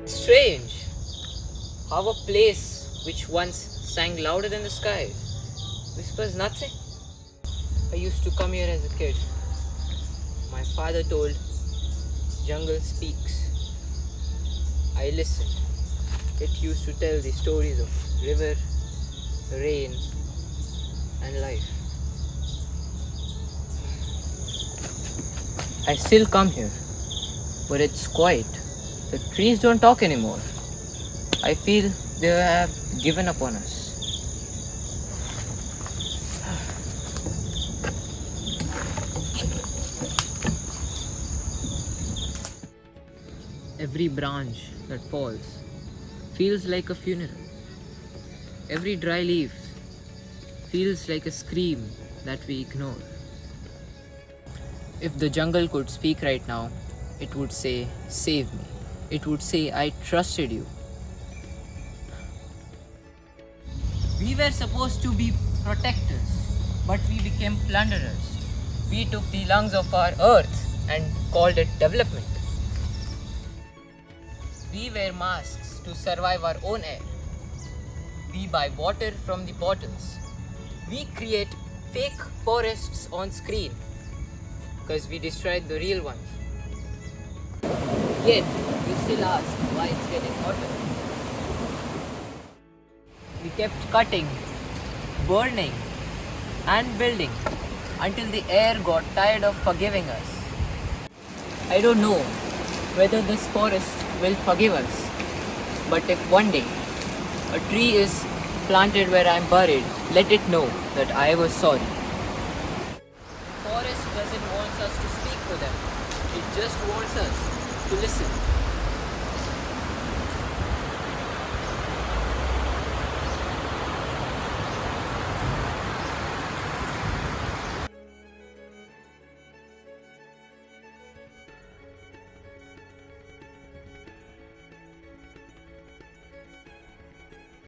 Strange how a place which once sang louder than the skies whispers nothing. I used to come here as a kid. My father told, jungle speaks. I listened. It used to tell the stories of river, rain, and life. I still come here, but it's quiet. The trees don't talk anymore. I feel they have given up on us. Every branch that falls feels like a funeral. Every dry leaf feels like a scream that we ignore. If the jungle could speak right now, it would say, "Save me." It would say, "I trusted you." We were supposed to be protectors, but we became plunderers. We took the lungs of our earth and called it development. We wear masks to survive our own air. We buy water from the bottles. We create fake forests on screen because we destroyed the real ones. Yet, we still ask why it's getting hotter. We kept cutting, burning, and building until the air got tired of forgiving us. I don't know whether this forest will forgive us, but if one day a tree is planted where I'm buried, let it know that I was sorry. The forest doesn't want us to speak for them, it just wants us to listen.